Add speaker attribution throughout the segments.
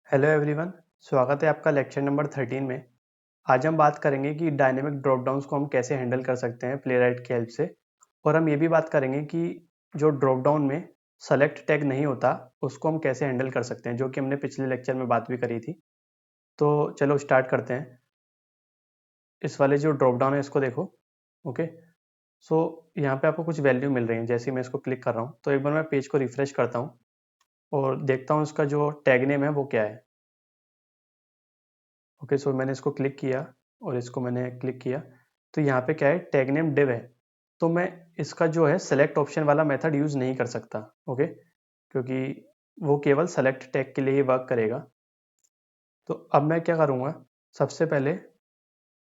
Speaker 1: Hello everyone, स्वागत है आपका लेक्चर नंबर 13 में। आज हम बात करेंगे कि डायनेमिक ड्रॉप डाउन्स को हम कैसे हैंडल कर सकते हैं प्लेराइट की हेल्प से। और हम ये भी बात करेंगे कि जो ड्रॉप डाउन में सेलेक्ट टैग नहीं होता उसको हम कैसे हैंडल कर सकते हैं, जो कि हमने पिछले लेक्चर में बात भी करी थी। तो चलो स्टार्ट करते हैं। इस वाले जो ड्रॉप डाउन है इसको देखो। ओके, सो यहाँ पे आपको कुछ वैल्यू मिल रही है। जैसे ही मैं इसको क्लिक कर रहा हूँ तो एक बार मैं पेज को रिफ्रेश करता हूँ और देखता हूँ इसका जो टैग नेम है वो क्या है। ओके, सो मैंने इसको क्लिक किया और इसको मैंने क्लिक किया तो यहाँ पे क्या है, टैग नेम div है। तो मैं इसका जो है सेलेक्ट ऑप्शन वाला मेथड यूज़ नहीं कर सकता। ओके, क्योंकि वो केवल सेलेक्ट टैग के लिए ही वर्क करेगा। तो अब मैं क्या करूँगा, सबसे पहले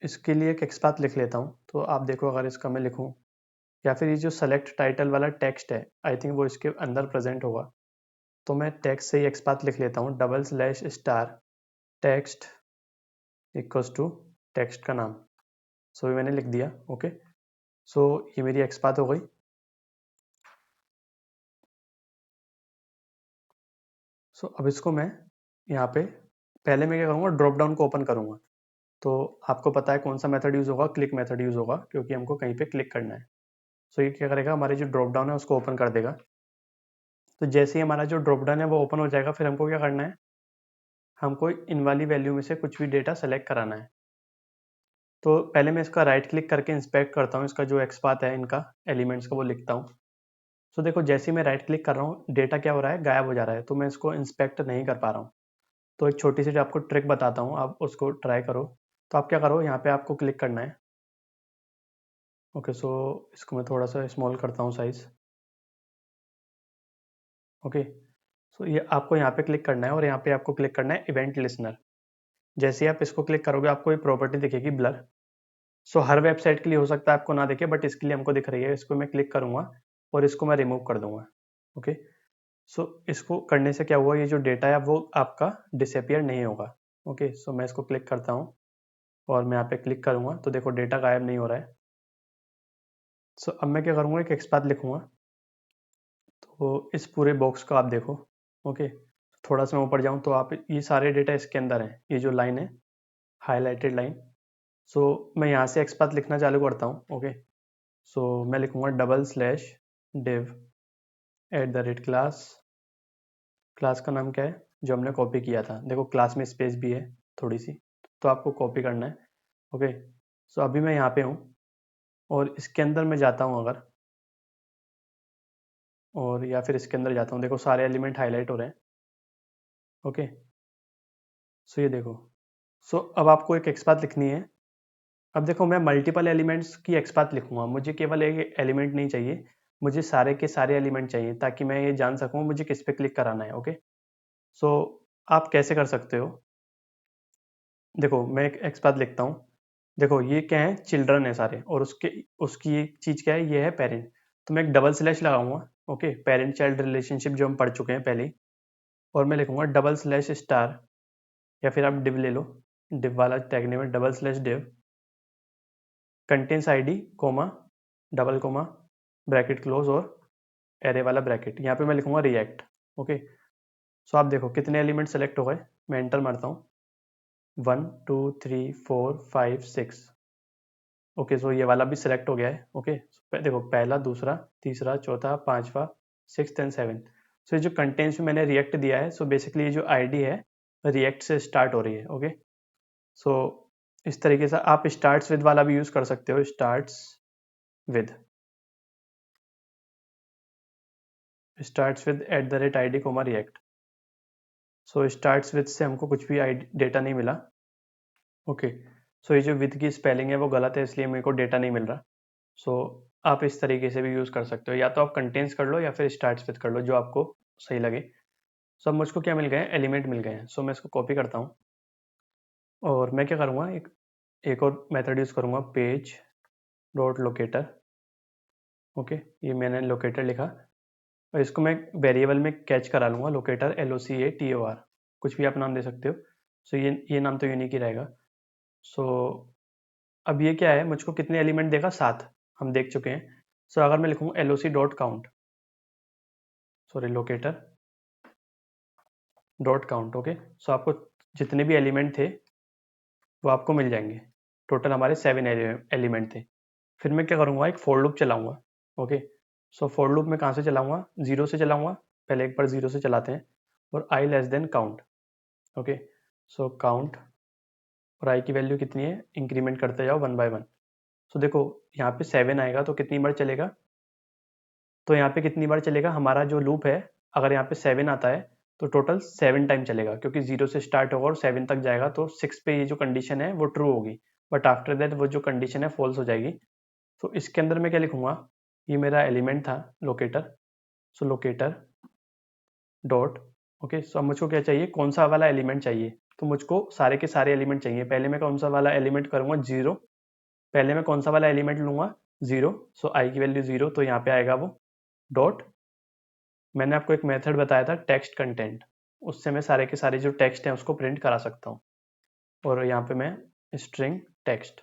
Speaker 1: इसके लिए एक एक्सपाथ लिख लेता हूँ। तो आप देखो, अगर इसका मैं लिखूँ या फिर ये जो सेलेक्ट टाइटल वाला टेक्स्ट है, आई थिंक वो इसके अंदर प्रेजेंट होगा। तो मैं टेक्स्ट से ही एक्सपाथ लिख लेता हूँ, /* टेक्स्ट इक्वल्स टू टेक्स्ट का नाम। सो ये मैंने लिख दिया। ओके, सो ये मेरी एक्सपाथ हो गई। सो अब इसको मैं यहाँ पे पहले मैं क्या करूँगा, ड्रॉप डाउन को ओपन करूँगा। तो आपको पता है कौन सा मेथड यूज़ होगा, क्लिक मेथड यूज़ होगा, क्योंकि हमको कहीं पे क्लिक करना है। सो ये क्या करेगा, हमारे जो ड्रॉप डाउन है उसको ओपन कर देगा। तो जैसे ही हमारा जो ड्रॉप डाउन है वो ओपन हो जाएगा, फिर हमको क्या करना है, हमको इन वाली वैल्यू में से कुछ भी डेटा सेलेक्ट कराना है। तो पहले मैं इसका राइट क्लिक करके इंस्पेक्ट करता हूँ, इसका जो एक्सपाथ है इनका एलिमेंट्स का वो लिखता हूँ। सो देखो, जैसे ही मैं राइट क्लिक कर रहा हूँ डेटा क्या हो रहा है, गायब हो जा रहा है। तो मैं इसको इंस्पेक्ट नहीं कर पा रहा हूँ। तो एक छोटी सी आपको ट्रिक बताता हूँ, आप उसको ट्राई करो। तो आप क्या करो, यहाँ पे आपको क्लिक करना है। ओके, सो इसको मैं थोड़ा सा स्मॉल करता हूँ साइज। ओके, सो ये आपको यहाँ पे क्लिक करना है और यहाँ पे आपको क्लिक करना है इवेंट लिसनर। जैसे ही आप इसको क्लिक करोगे आपको ये प्रॉपर्टी दिखेगी ब्लर। सो हर वेबसाइट के लिए हो सकता है आपको ना दिखे, बट इसके लिए हमको दिख रही है। इसको मैं क्लिक करूँगा और इसको मैं रिमूव कर दूंगा। ओके, सो इसको करने से क्या हुआ, ये जो डेटा है वो आपका डिसअपियर नहीं होगा। ओके, सो मैं इसको क्लिक करता हूँ और मैं यहाँ पे क्लिक करूँगा तो देखो डेटा गायब नहीं हो रहा है। सो अब मैं क्या करूँगा, एक एक्सपाथ लिखूँगा। तो इस पूरे बॉक्स को आप देखो। ओके, थोड़ा सा मैं ऊपर जाऊँ तो आप ये सारे डेटा इसके अंदर हैं। ये जो लाइन है, हाईलाइटेड लाइन। सो मैं यहाँ से एक्सपाथ लिखना चालू करता हूँ। ओके, सो मैं लिखूँगा /div @class। क्लास का नाम क्या है, जो हमने कॉपी किया था। देखो क्लास में स्पेस भी है थोड़ी सी, तो आपको कॉपी करना है। ओके, सो अभी मैं यहाँ पे हूँ और इसके अंदर मैं जाता हूँ अगर, और या फिर इसके अंदर जाता हूँ, देखो सारे एलिमेंट हाईलाइट हो रहे हैं। ओके, सो ये देखो। सो अब आपको एक एक्सपाथ लिखनी है। अब देखो, मैं मल्टीपल एलिमेंट्स की एक्सपाथ लिखूंगा, मुझे केवल एक एलिमेंट नहीं चाहिए, मुझे सारे के सारे एलिमेंट चाहिए, ताकि मैं ये जान सकूँ मुझे किस पे क्लिक कराना है। ओके, सो आप कैसे कर सकते हो, देखो मैं एक एक्सपाथ लिखता हूँ। देखो ये क्या है, चिल्ड्रन है सारे, और उसके उसकी एक चीज़ क्या है, ये है पेरेंट। तो मैं एक / लगाऊंगा। ओके, पेरेंट चाइल्ड रिलेशनशिप जो हम पढ़ चुके हैं पहले ही। और मैं लिखूंगा /* या फिर आप डिव ले लो, डिव वाला टैग नेम है, /div contains ID comma double comma bracket close और एरे वाला ब्रैकेट। यहाँ पे मैं लिखूंगा रिएक्ट। ओके, सो आप देखो कितने एलिमेंट सेलेक्ट हो गए। मैं एंटर मारता हूँ, 1 2 3 4 5 6। ओके, सो ये वाला भी सिलेक्ट हो गया है। ओके, देखो पहला, दूसरा, तीसरा, चौथा, पांचवा, 6th एंड 7th। सो ये जो कंटेंट्स में मैंने रिएक्ट दिया है, सो बेसिकली ये जो आईडी है रिएक्ट से स्टार्ट हो रही है। ओके, सो इस तरीके से आप स्टार्ट्स विद वाला भी यूज कर सकते हो, with starts with @id comma React. So starts with से हमको कुछ भी डेटा नहीं मिला। ओके, सो ये जो विद की स्पेलिंग है वो गलत है, इसलिए मेरे को डेटा नहीं मिल रहा। सो आप इस तरीके से भी यूज़ कर सकते हो, या तो आप कंटेंट्स कर लो या फिर स्टार्ट्स विद कर लो, जो आपको सही लगे। सो अब मुझको क्या मिल गए हैं, एलिमेंट मिल गए हैं। सो मैं इसको कॉपी करता हूँ और मैं क्या करूँगा, एक और मेथड यूज़ करूँगा, पेज डॉट लोकेटर। ओके, ये मैंने लोकेटर लिखा और इसको मैं वेरिएबल में कैच करा लूँगा, लोकेटर LOCATOR, कुछ भी आप नाम दे सकते हो। सो ये नाम तो यूनिक ही रहेगा। सो अब ये क्या है, मुझको कितने एलिमेंट देगा, 7, हम देख चुके हैं। सो अगर मैं लिखूँ LOC dot count, sorry locator dot count. Okay, so आपको जितने भी एलिमेंट थे वो आपको मिल जाएंगे। टोटल हमारे 7 एलिमेंट थे। फिर मैं क्या करूँगा, एक फॉर लूप चलाऊँगा। ओके, सो फॉर लूप मैं कहाँ से चलाऊँगा, 0 से चलाऊँगा। पहले एक बार 0 से चलाते हैं, और आई less then count. Okay, so count, और आई की वैल्यू कितनी है, इंक्रीमेंट करते जाओ 1 बाय 1। सो देखो यहाँ पे 7 आएगा तो कितनी बार चलेगा, तो यहाँ पे कितनी बार चलेगा हमारा जो लूप है, अगर यहाँ पे 7 आता है तो टोटल 7 टाइम चलेगा, क्योंकि 0 से स्टार्ट होगा और 7 तक जाएगा, तो 6 पे ये जो कंडीशन है वो ट्रू होगी, बट आफ्टर दैट वो जो कंडीशन है फॉल्स हो जाएगी। तो इसके अंदर मैं क्या लिखूंगा, ये मेरा एलिमेंट था लोकेटर, सो लोकेटर डॉट। ओके, सो अब मुझको क्या चाहिए, कौन सा वाला एलिमेंट चाहिए, तो मुझको सारे के सारे एलिमेंट चाहिए। पहले मैं कौन सा वाला एलिमेंट करूंगा, 0। पहले मैं कौन सा वाला एलिमेंट लूंगा, 0। सो आई की वैल्यू 0, तो यहाँ पे आएगा वो डॉट। मैंने आपको एक मेथड बताया था टेक्स्ट कंटेंट, उससे मैं सारे के सारे जो टेक्स्ट हैं उसको प्रिंट करा सकता हूँ। और यहाँ पे मैं स्ट्रिंग टेक्स्ट,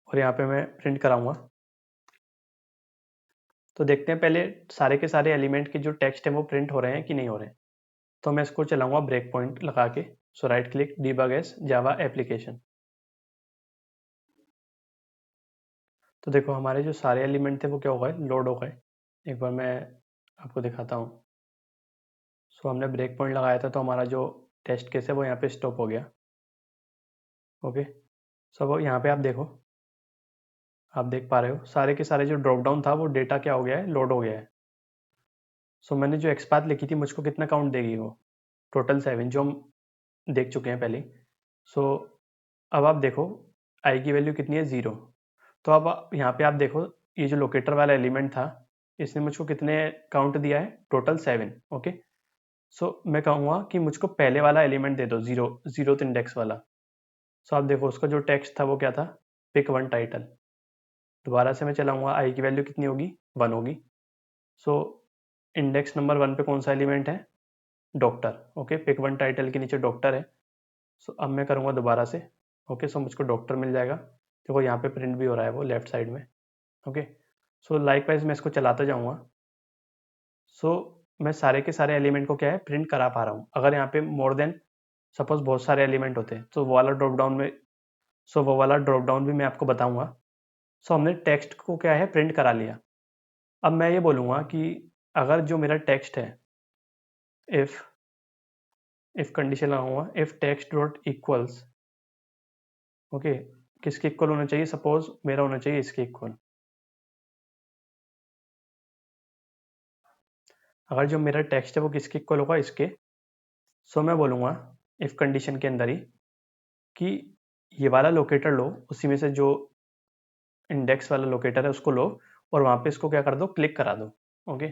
Speaker 1: और यहाँ पे मैं प्रिंट कराऊंगा। तो देखते हैं पहले सारे के सारे एलिमेंट के जो टेक्स्ट है वो प्रिंट हो रहे हैं कि नहीं हो रहे हैं। तो मैं इसको चलाऊंगा ब्रेक पॉइंट लगा के। So right click, debug as Java application. तो देखो हमारे जो सारे एलिमेंट थे वो क्या हो गए, लोड हो गए। एक बार मैं आपको दिखाता हूँ। सो हमने ब्रेक पॉइंट लगाया था तो हमारा जो टेस्ट केस है वो यहाँ पे स्टॉप हो गया। ओके, सो अब यहाँ पे आप देखो, आप देख पा रहे हो सारे के सारे जो ड्रॉप डाउन था वो डेटा क्या हो गया है, लोड हो गया है। सो मैंने जो एक्सपाथ लिखी थी मुझको कितना काउंट देगी वो, टोटल 7, जो हम देख चुके हैं पहले। सो अब आप देखो आई की वैल्यू कितनी है, 0। तो अब यहाँ पे आप देखो, ये जो लोकेटर वाला एलिमेंट था इसने मुझको कितने काउंट दिया है, टोटल 7। ओके, सो मैं कहूँगा कि मुझको पहले वाला एलिमेंट दे दो, 0, 0th इंडेक्स वाला। सो आप देखो उसका जो टेक्स्ट था वो क्या था, पिक वन टाइटल। दोबारा से मैं चलाऊंगा, आई की वैल्यू कितनी होगी, 1 होगी। सो इंडेक्स नंबर 1 पे कौन सा एलिमेंट है, doctor. Okay, pick one title के नीचे डॉक्टर है। सो अब मैं करूँगा दोबारा से। ओके, सो मुझको डॉक्टर मिल जाएगा। देखो यहाँ पे प्रिंट भी हो रहा है वो लेफ्ट साइड में। ओके, सो लाइकवाइज मैं इसको चलाता जाऊँगा। सो मैं सारे के सारे एलिमेंट को क्या है, प्रिंट करा पा रहा हूँ। अगर यहाँ पे मोर देन सपोज बहुत सारे एलिमेंट होते हैं तो वो वाला ड्रॉप डाउन में, सो वो वाला ड्रॉप डाउन भी मैं आपको बताऊंगा। सो हमने टेक्स्ट को क्या है, प्रिंट करा लिया। अब मैं ये बोलूँगा कि अगर जो मेरा टेक्स्ट है, इफ कंडीशन लगाऊंगा, if text dot equals. Okay, किसके इक्वल होना चाहिए, सपोज मेरा होना चाहिए इसके इक्वल। अगर जो मेरा टेक्स्ट है वो किसके इक्वल होगा, इसके। सो मैं बोलूँगा इफ कंडीशन के अंदर ही कि ये वाला लोकेटर लो, उसी में से जो इंडेक्स वाला लोकेटर है उसको लो, और वहाँ पे इसको क्या कर दो, क्लिक करा दो। ओके,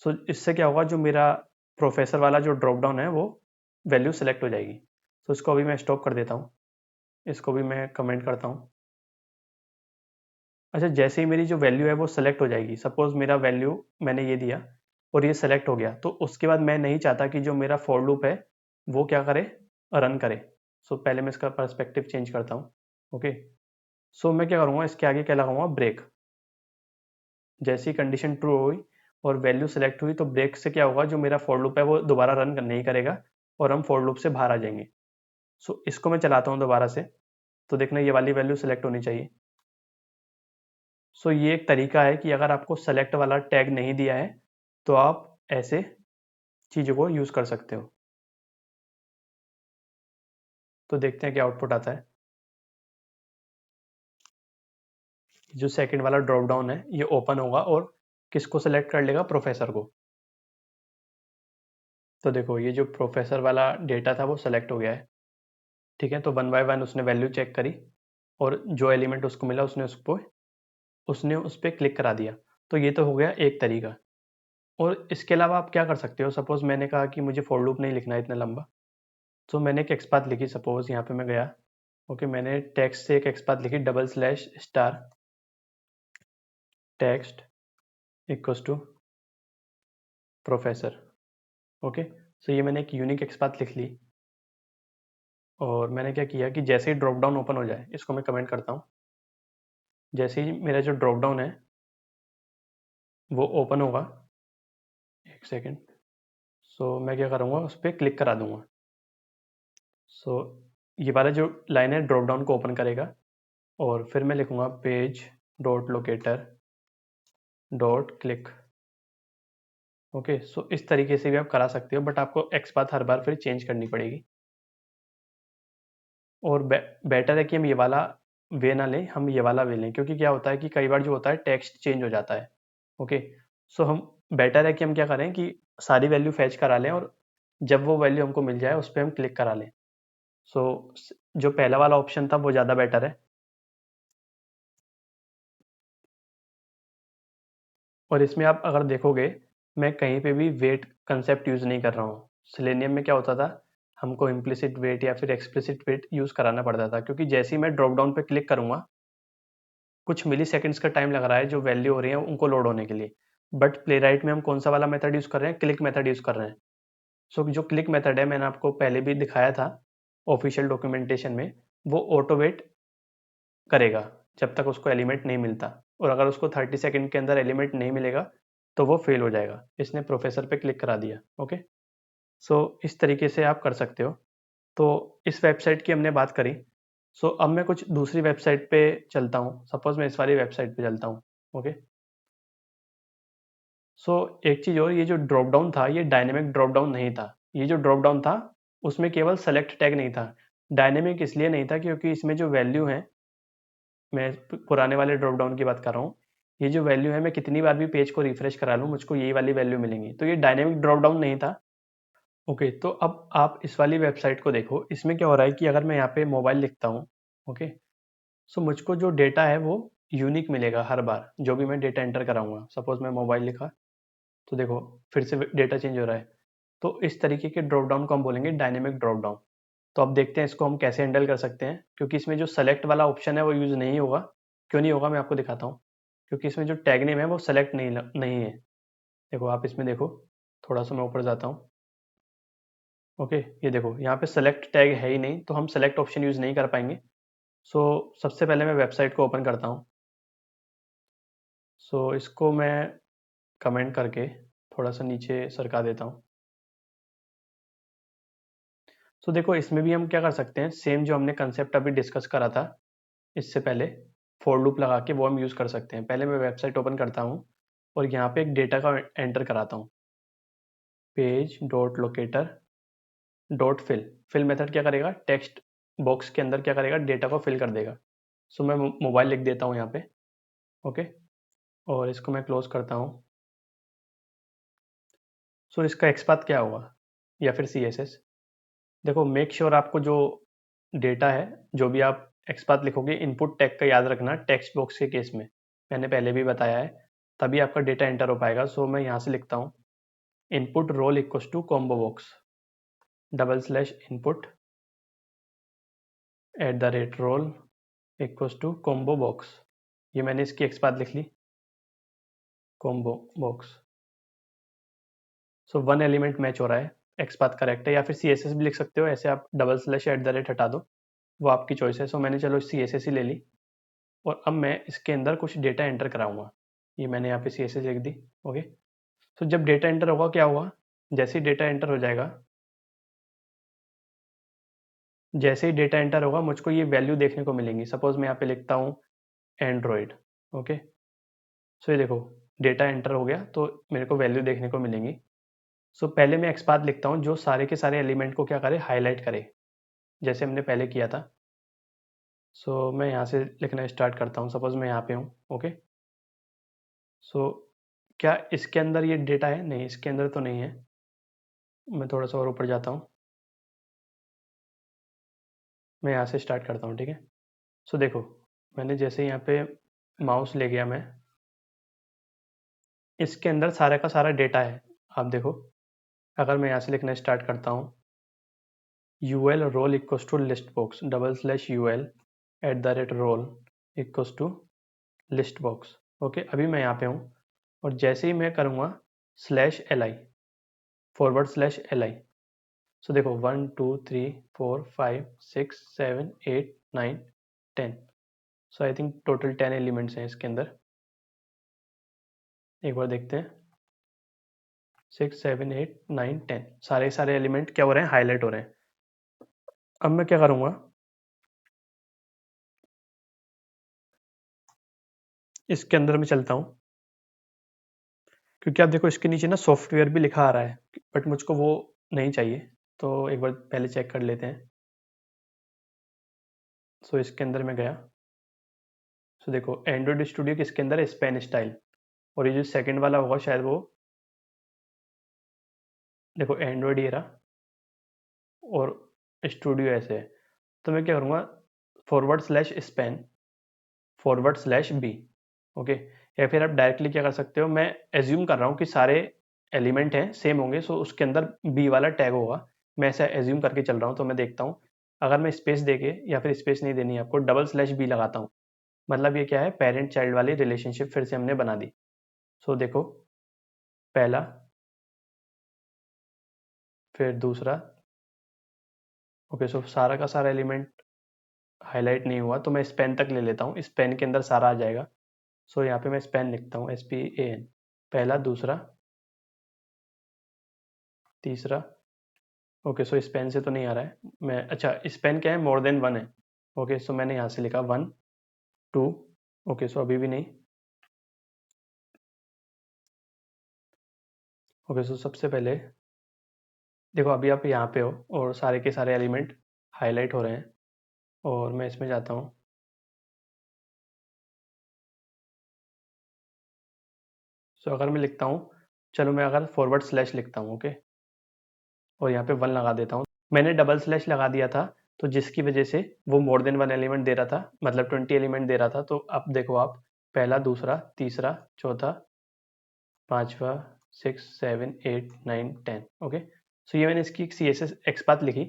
Speaker 1: सो इससे क्या होगा, जो मेरा प्रोफेसर वाला जो ड्रॉप डाउन है वो वैल्यू सेलेक्ट हो जाएगी। तो इसको अभी मैं स्टॉप कर देता हूँ, इसको भी मैं कमेंट करता हूँ। अच्छा, जैसे ही मेरी जो वैल्यू है वो सेलेक्ट हो जाएगी, सपोज मेरा वैल्यू मैंने ये दिया और ये सेलेक्ट हो गया, तो उसके बाद मैं नहीं चाहता कि जो मेरा फॉर लूप है वो क्या करे, रन करे। सो पहले मैं इसका पर्सपेक्टिव चेंज करता हूँ। ओके, सो मैं क्या करूँगा, इसके आगे क्या लगाऊंगा, ब्रेक। जैसी कंडीशन ट्रू हुई और वैल्यू सेलेक्ट हुई तो ब्रेक से क्या होगा, जो मेरा फॉर लूप है वो दोबारा रन नहीं करेगा और हम फॉर लूप से बाहर आ जाएंगे। सो इसको मैं चलाता हूँ दोबारा से, तो देखना ये वाली वैल्यू सेलेक्ट होनी चाहिए। सो ये एक तरीका है कि अगर आपको सेलेक्ट वाला टैग नहीं दिया है तो आप ऐसे चीज़ों को यूज़ कर सकते हो। तो देखते हैं क्या आउटपुट आता है। जो सेकंड वाला ड्रॉप डाउन है ये ओपन होगा और किसको सेलेक्ट कर लेगा, प्रोफेसर को। तो देखो ये जो प्रोफेसर वाला डेटा था वो सेलेक्ट हो गया है। ठीक है, तो 1 बाय 1 उसने वैल्यू चेक करी और जो एलिमेंट उसको मिला उसने उस पर क्लिक करा दिया। तो ये तो हो गया एक तरीका। और इसके अलावा आप क्या कर सकते हो, सपोज मैंने कहा कि मुझे फॉर लूप नहीं लिखना है इतना लंबा, तो मैंने एक एक्सपाथ लिखी, सपोज यहाँ पे मैं गया। ओके, मैंने टेक्स्ट से एक एक्सपाथ लिखी, double slash star text equals to professor. Okay, so ये मैंने एक यूनिक एक्सपाथ लिख ली। और मैंने क्या किया कि जैसे ही ड्रॉप डाउन ओपन हो जाए, इसको मैं कमेंट करता हूँ, जैसे ही मेरा जो ड्रॉप डाउन है वो ओपन होगा, एक सेकेंड। सो मैं क्या करूँगा, उस पर क्लिक करा दूँगा। सो ये वाला जो लाइन है ड्रॉप डाउन को ओपन करेगा और फिर मैं लिखूँगा page dot locator dot click. Okay, so इस तरीके से भी आप करा सकते हो, बट आपको एक्सपाथ हर बार फिर चेंज करनी पड़ेगी। और बेटर है कि हम ये वाला वे ना लें, हम ये वाला वे लें, क्योंकि क्या होता है कि कई बार जो होता है टेक्स्ट चेंज हो जाता है। ओके, सो हम बेटर है कि हम क्या करें कि सारी वैल्यू फैच करा लें और जब वो वैल्यू हमको मिल जाए उस पर हम क्लिक करा लें। सो जो पहला वाला ऑप्शन था वो ज़्यादा बेटर है। और इसमें आप अगर देखोगे, मैं कहीं पे भी वेट कंसेप्ट यूज़ नहीं कर रहा हूँ। सेलेनियम में क्या होता था, हमको इम्प्लिसिट वेट या फिर एक्सप्लिसिट वेट यूज़ कराना पड़ता था, क्योंकि जैसे ही मैं ड्रॉप डाउन पे क्लिक करूँगा कुछ मिली सेकेंड्स का टाइम लग रहा है जो वैल्यू हो रही है उनको लोड होने के लिए। बट प्ले राइट में हम कौन सा वाला मेथड यूज़ कर रहे हैं, क्लिक मेथड यूज़ कर रहे हैं। सो जो क्लिक मेथड है, मैंने आपको पहले भी दिखाया था ऑफिशियल डॉक्यूमेंटेशन में, वो ऑटो वेट करेगा जब तक उसको एलिमेंट नहीं मिलता, और अगर उसको 30 सेकंड के अंदर एलिमेंट नहीं मिलेगा तो वो फेल हो जाएगा। इसने प्रोफेसर पे क्लिक करा दिया। ओके, सो इस तरीके से आप कर सकते हो। तो इस वेबसाइट की हमने बात करी। सो अब मैं कुछ दूसरी वेबसाइट पे चलता हूँ। सपोज मैं इस वाली वेबसाइट पे चलता हूँ। ओके, सो एक चीज़ और, ये जो ड्रॉप डाउन था ये डायनेमिक ड्रॉप डाउन नहीं था। ये जो ड्रॉप डाउन था उसमें केवल सेलेक्ट टैग नहीं था। डायनेमिक इसलिए नहीं था क्योंकि इसमें जो वैल्यू है, मैं पुराने वाले ड्रॉप डाउन की बात कर रहा हूँ, ये जो वैल्यू है मैं कितनी बार भी पेज को रिफ्रेश करा लूँ मुझको यही वाली वैल्यू मिलेंगी, तो ये डायनेमिक ड्रॉप डाउन नहीं था। ओके, तो अब आप इस वाली वेबसाइट को देखो। इसमें क्या हो रहा है कि अगर मैं यहाँ पे मोबाइल लिखता हूँ, ओके, सो मुझको जो डेटा है वो यूनिक मिलेगा हर बार जो भी मैं डेटा एंटर कराऊंगा। सपोज मैं मोबाइल लिखा तो देखो फिर से डेटा चेंज हो रहा है। तो इस तरीके के ड्रॉप डाउन को हम बोलेंगे डायनेमिक ड्रॉप डाउन। तो अब देखते हैं इसको हम कैसे हैंडल कर सकते हैं, क्योंकि इसमें जो सेलेक्ट वाला ऑप्शन है वो यूज़ नहीं होगा। क्यों नहीं होगा मैं आपको दिखाता हूँ। क्योंकि इसमें जो टैग नेम है वो सेलेक्ट नहीं है। देखो आप इसमें देखो, थोड़ा सा मैं ऊपर जाता हूँ। ओके, ये देखो यहाँ पे सेलेक्ट टैग है ही नहीं, तो हम सेलेक्ट ऑप्शन यूज़ नहीं कर पाएंगे। सो सबसे पहले मैं वेबसाइट को ओपन करता हूँ। सो इसको मैं कमेंट करके थोड़ा सा नीचे सरका देता हूँ। तो देखो इसमें भी हम क्या कर सकते हैं, सेम जो हमने कंसेप्ट अभी डिस्कस करा था इससे पहले, फॉर लूप लगा के वो हम यूज़ कर सकते हैं। पहले मैं वेबसाइट ओपन करता हूँ और यहाँ पे एक डेटा का एंटर कराता हूँ, page dot locator dot fill. Fill method क्या करेगा, टेक्स्ट बॉक्स के अंदर क्या करेगा, डेटा को फिल कर देगा। सो मैं मोबाइल लिख देता हूँ यहाँ पे। ओके, और इसको मैं क्लोज करता हूँ। सो इसका एक्सपाथ क्या होगा या फिर CSS। देखो मेक श्योर आपको जो डेटा है, जो भी आप एक्सपाथ लिखोगे, इनपुट टैग का याद रखना टेक्स्ट बॉक्स के केस में। मैंने पहले भी बताया है, तभी आपका डेटा एंटर हो पाएगा। सो मैं यहाँ से लिखता हूँ input role equals to combo box double slash input at the rate role equals to combo box. ये मैंने इसकी एक्सपाथ लिख ली, combo box. So one element match हो रहा है, एक्सपाथ करेक्ट है। या फिर CSS भी लिख सकते हो, ऐसे आप double slash eight the rate हटा दो, वो आपकी चॉइस है। सो मैंने चलो CSS ही ले ली और अब मैं इसके अंदर कुछ डेटा एंटर कराऊंगा। ये मैंने यहाँ पे CSS लिख दी। ओके, तो जब डेटा एंटर होगा क्या होगा, जैसे ही डेटा एंटर हो जाएगा, जैसे ही डेटा एंटर होगा मुझको ये वैल्यू देखने को मिलेंगी। सपोज मैं यहाँ पे लिखता हूँ एंड्रॉयड। ओके, सो ये देखो डेटा एंटर हो गया तो मेरे को वैल्यू देखने को मिलेंगी। सो पहले मैं एक्सपाथ लिखता हूँ जो सारे के सारे एलिमेंट को क्या करे, हाईलाइट करे, जैसे हमने पहले किया था। सो मैं यहाँ से लिखना स्टार्ट करता हूँ। सपोज मैं यहाँ पे हूँ। ओके, सो क्या इसके अंदर ये डेटा है, नहीं इसके अंदर तो नहीं है। मैं थोड़ा सा और ऊपर जाता हूँ, मैं यहाँ से स्टार्ट करता हूँ। ठीक है, सो देखो मैंने जैसे यहाँ पे माउस ले गया, मैं इसके अंदर सारा का सारा डेटा है। आप देखो, अगर मैं यहाँ से लिखना स्टार्ट करता हूँ UL role equals to list box double slash UL at the rate role equals to list box. Okay, अभी मैं यहाँ पे हूँ और जैसे ही मैं करूँगा /li /li, सो देखो 1 2 3 4 5 6 7 8 9 10। सो आई थिंक टोटल 10 एलिमेंट्स हैं इसके अंदर। एक बार देखते हैं। 6 7 8 9 10 सारे एलिमेंट क्या हो रहे हैं, हाईलाइट हो रहे हैं। अब मैं क्या करूँगा, इसके अंदर मैं चलता हूँ, क्योंकि आप देखो इसके नीचे ना सॉफ्टवेयर भी लिखा आ रहा है, बट मुझको वो नहीं चाहिए, तो एक बार पहले चेक कर लेते हैं। सो इसके अंदर मैं गया, सो देखो एंड्रॉइड स्टूडियो किसके अंदर है, स्पेन स्टाइल, और ये जो सेकंड वाला होगा शायद वो, देखो एंड्रॉइड ये रहा और स्टूडियो ऐसे है। तो मैं क्या करूँगा, /स्पेन /b, ओके। या फिर आप डायरेक्टली क्या कर सकते हो, मैं एज्यूम कर रहा हूँ कि सारे एलिमेंट हैं सेम होंगे, सो उसके अंदर बी वाला टैग होगा, मैं ऐसा एज्यूम करके चल रहा हूँ। तो मैं देखता हूँ, अगर मैं स्पेस देके या फिर स्पेस नहीं देनी है आपको, /b लगाता हूँ, मतलब ये क्या है, पेरेंट चाइल्ड वाली रिलेशनशिप फिर से हमने बना दी। सो देखो, पहला, फिर दूसरा, ओके। सो सारा का सारा एलिमेंट हाईलाइट नहीं हुआ, तो मैं स्पेन तक ले लेता हूँ, स्पेन के अंदर सारा आ जाएगा। सो यहाँ पे मैं स्पेन लिखता हूँ, SPAN, पहला, दूसरा, तीसरा, ओके। सो स्पेन से तो नहीं आ रहा है, मैं, अच्छा स्पेन क्या है, मोर देन वन है, ओके। सो मैंने यहाँ से लिखा 1 2, ओके। सो अभी भी नहीं, ओके। सो सबसे पहले देखो, अभी आप यहाँ पे हो और सारे के सारे एलिमेंट हाईलाइट हो रहे हैं, और मैं इसमें जाता हूँ। सो अगर मैं लिखता हूँ, चलो मैं अगर // लिखता हूँ, ओके, और यहाँ पे 1 लगा देता हूँ, मैंने // लगा दिया था, तो जिसकी वजह से वो मोर देन वन एलिमेंट दे रहा था, मतलब 20 एलिमेंट दे रहा था। तो अब देखो आप, पहला, दूसरा, तीसरा, चौथा, पांचवा, 6 7 8 9 10, ओके। सो ये मैंने इसकी एक CSS एक्सपाथ लिखी।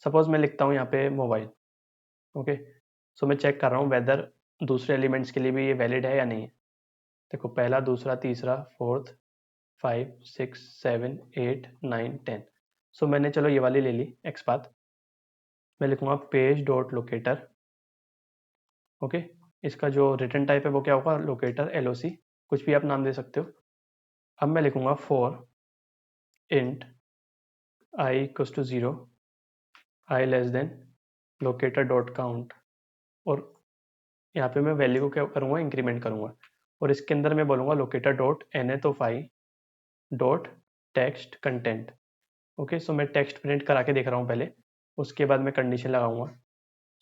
Speaker 1: सपोज मैं लिखता हूँ यहाँ पे मोबाइल, ओके। सो मैं चेक कर रहा हूँ वेदर दूसरे एलिमेंट्स के लिए भी ये वैलिड है या नहीं है। देखो पहला, दूसरा, तीसरा, फोर्थ, 5 6 7 8 9 10। सो मैंने चलो ये वाली ले ली एक्सपाथ। मैं लिखूंगा पेज डॉट लोकेटर, ओके। इसका जो रिटर्न टाइप है वो क्या होगा, लोकेटर, LOC, कुछ भी आप नाम दे सकते हो। अब मैं लिखूंगा for int i equals to 0, i less than locator dot count, और यहाँ पे मैं वैल्यू को क्या करूँगा, इंक्रीमेंट करूँगा, और इसके अंदर मैं बोलूँगा locator dot nthofI dot text content, okay. So मैं टेक्स्ट प्रिंट करा के देख रहा हूँ पहले, उसके बाद मैं कंडीशन लगाऊंगा।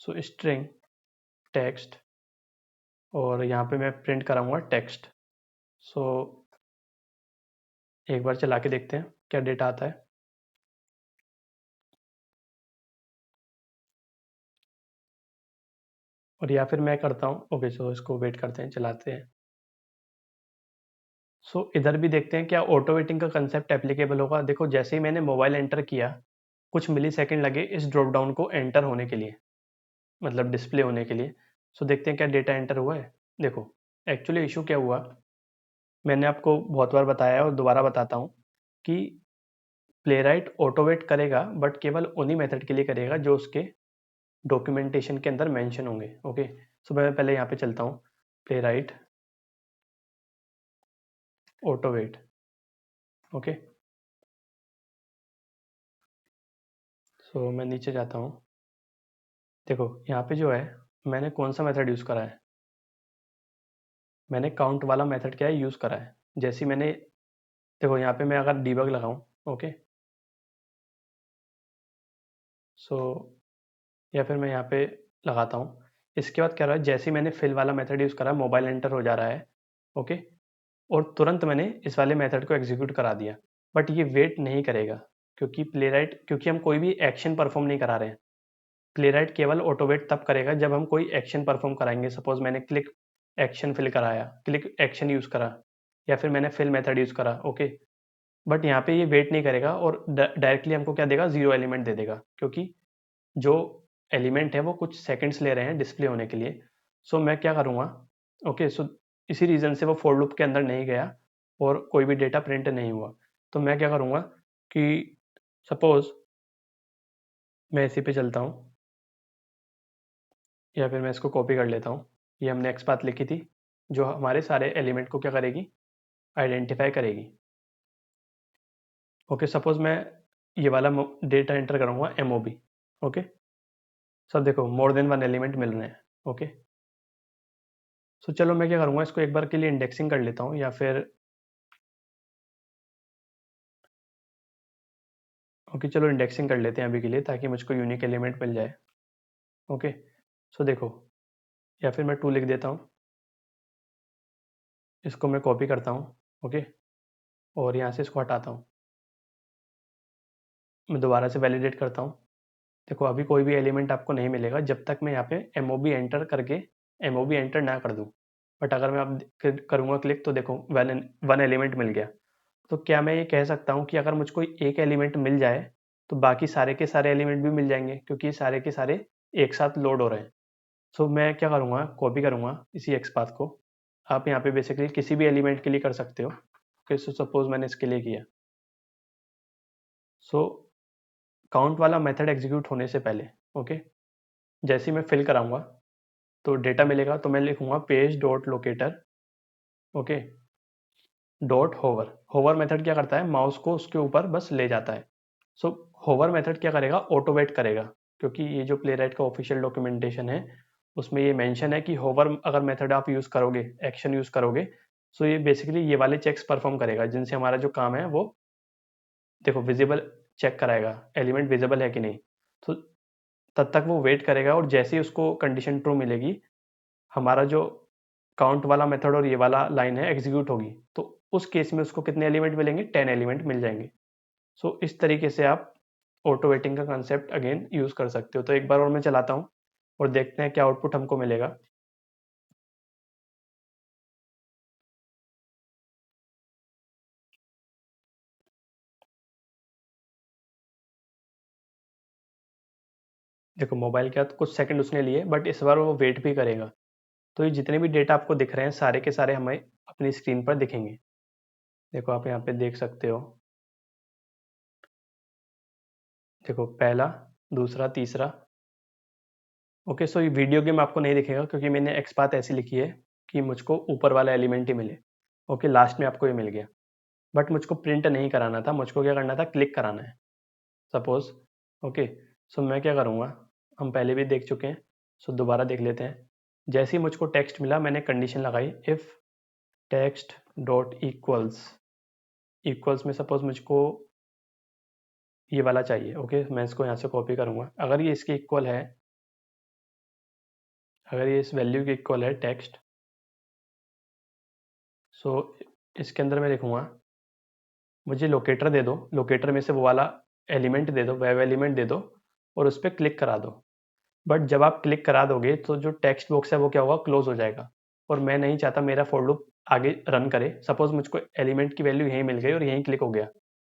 Speaker 1: सो स्ट्रिंग टेक्स्ट, और यहाँ पे मैं प्रिंट कराऊंगा टेक्स्ट। सो एक बार चला के देखते हैं क्या डेटा आता है। और या फिर मैं करता हूँ, ओके। सो इसको वेट करते हैं, चलाते हैं। सो इधर भी देखते हैं क्या ऑटो वेटिंग का कंसेप्ट एप्लीकेबल होगा। देखो जैसे ही मैंने मोबाइल एंटर किया, कुछ मिली सेकेंड लगे इस ड्रॉप डाउन को एंटर होने के लिए, मतलब डिस्प्ले होने के लिए। सो देखते हैं क्या डेटा एंटर हुआ है। देखो एक्चुअली इशू क्या हुआ, मैंने आपको बहुत बार बताया है और दोबारा बताता हूँ कि प्लेराइट ऑटो वेट करेगा, बट केवल उन्हीं मेथड के लिए करेगा जो उसके डॉक्यूमेंटेशन के अंदर मेंशन होंगे, ओके। सो मैं पहले यहाँ पे चलता हूँ, playwright auto wait, okay. So मैं नीचे जाता हूँ, देखो यहाँ पे जो है, मैंने कौन सा मेथड यूज़ करा है, मैंने काउंट वाला मेथड क्या है यूज़ करा है। जैसे मैंने, देखो यहाँ पे मैं अगर डीबग लगाऊँ, ओके। सो या फिर मैं यहाँ पे लगाता हूँ। इसके बाद क्या रहा है, जैसे ही मैंने फिल वाला मेथड यूज़ करा, मोबाइल एंटर हो जा रहा है, ओके। और तुरंत मैंने इस वाले मेथड को एग्जीक्यूट करा दिया, बट ये वेट नहीं करेगा, क्योंकि हम कोई भी एक्शन परफॉर्म नहीं करा रहे हैं। प्लेराइट केवल ऑटोवेट तब करेगा जब हम कोई एक्शन परफॉर्म कराएंगे। सपोज मैंने क्लिक एक्शन फिल कराया, क्लिक एक्शन यूज़ करा, या फिर मैंने फिल मेथड यूज़ करा, ओके। बट यहाँ पे ये वेट नहीं करेगा और डायरेक्टली हमको क्या देगा, 0 एलिमेंट दे देगा, क्योंकि जो एलिमेंट है वो कुछ सेकंड्स ले रहे हैं डिस्प्ले होने के लिए। सो मैं क्या करूँगा, ओके। सो इसी रीज़न से वो फॉर लूप के अंदर नहीं गया और कोई भी डेटा प्रिंट नहीं हुआ। तो मैं क्या करूँगा कि सपोज मैं इसी पे चलता हूँ, या फिर मैं इसको कॉपी कर लेता हूँ। ये हमने एक्सपाथ लिखी थी जो हमारे सारे एलिमेंट को क्या करेगी, आइडेंटिफाई करेगी। ओके, सपोज मैं ये वाला डेटा एंटर करूँगा MOB। ओके, सब देखो मोर देन वन एलिमेंट मिल रहे हैं। ओके, सो चलो मैं क्या करूँगा, इसको एक बार के लिए इंडेक्सिंग कर लेता हूँ, या फिर ओके चलो इंडेक्सिंग कर लेते हैं अभी के लिए, ताकि मुझको यूनिक एलिमेंट मिल जाए। ओके, सो देखो, या फिर मैं 2 लिख देता हूँ, इसको मैं कॉपी करता हूँ। ओके, और यहाँ से इसको हटाता हूँ, मैं दोबारा से वैलिडेट करता हूँ। देखो अभी कोई भी एलिमेंट आपको नहीं मिलेगा जब तक मैं यहाँ पे MOB एंटर करके MOB एंटर ना कर दूँ। बट अगर मैं अब करूँगा क्लिक, तो देखो वन एलिमेंट मिल गया। तो क्या मैं ये कह सकता हूँ कि अगर मुझको एक एलिमेंट मिल जाए तो बाकी सारे के सारे एलिमेंट भी मिल जाएंगे, क्योंकि ये सारे के सारे एक साथ लोड हो रहे हैं। सो मैं क्या करूँगा, कॉपी करूँगा इसी एक्सपाथ को। आप यहाँ पे बेसिकली किसी भी एलिमेंट के लिए कर सकते हो। ओके, सो सपोज मैंने इसके लिए किया। सो काउंट वाला मेथड एग्जीक्यूट होने से पहले, ओके, जैसे ही मैं फिल कराऊंगा तो डेटा मिलेगा, तो मैं लिखूंगा page dot locator. Okay, dot hover. Hover method क्या करता है, माउस को उसके ऊपर बस ले जाता है। सो होवर मेथड क्या करेगा, ऑटो वेट करेगा, क्योंकि ये जो प्लेराइट का ऑफिशियल डॉक्यूमेंटेशन है उसमें ये मेंशन है कि होवर अगर मेथड आप यूज़ करोगे, एक्शन यूज़ करोगे, सो ये बेसिकली ये वाले चेक्स परफॉर्म करेगा, जिनसे हमारा जो काम है वो देखो विजिबल चेक कराएगा, एलिमेंट विजिबल है कि नहीं। तो तब तक वो वेट करेगा, और जैसे ही उसको कंडीशन ट्रू मिलेगी, हमारा जो काउंट वाला मेथड और ये वाला लाइन है एग्जीक्यूट होगी। तो उस केस में उसको कितने एलिमेंट मिलेंगे, 10 एलिमेंट मिल जाएंगे। सो इस तरीके से आप ऑटो वेटिंग का कंसेप्ट अगेन यूज कर सकते हो। तो एक बार और मैं चलाता हूँ और देखते हैं क्या आउटपुट हमको मिलेगा। देखो मोबाइल का तो कुछ सेकंड उसने लिए, बट इस बार वो वेट भी करेगा। तो ये जितने भी डेटा आपको दिख रहे हैं सारे के सारे हमें अपनी स्क्रीन पर दिखेंगे। देखो आप यहाँ पे देख सकते हो, देखो पहला, दूसरा, तीसरा। ओके, सो ये वीडियो गेम आपको नहीं दिखेगा, क्योंकि मैंने एक्सपाथ ऐसी लिखी है कि मुझको ऊपर वाला एलिमेंट ही मिले। ओके, लास्ट में आपको ये मिल गया, बट मुझको प्रिंट नहीं कराना था, मुझको क्या करना था, क्लिक कराना है सपोज। ओके, सो मैं क्या करूँगा, हम पहले भी देख चुके हैं, सो दोबारा देख लेते हैं। जैसे ही मुझको टेक्स्ट मिला, मैंने कंडीशन लगाई, if text dot equals, equals में सपोज मुझको ये वाला चाहिए। ओके, मैं इसको यहाँ से कॉपी करूँगा, अगर ये इसके इक्वल है, अगर ये इस वैल्यू के इक्वल है टेक्स्ट, सो इसके अंदर मैं लिखूँगा मुझे लोकेटर दे दो, लोकेटर में से वो वाला एलिमेंट दे दो, वेब एलिमेंट दे दो, और उस पर क्लिक करा दो। बट जब आप क्लिक करा दोगे तो जो टेक्स्ट बॉक्स है वो क्या होगा, क्लोज हो जाएगा। और मैं नहीं चाहता मेरा फॉर लूप आगे रन करे। सपोज मुझको एलिमेंट की वैल्यू यहीं मिल गई और यहीं क्लिक हो गया,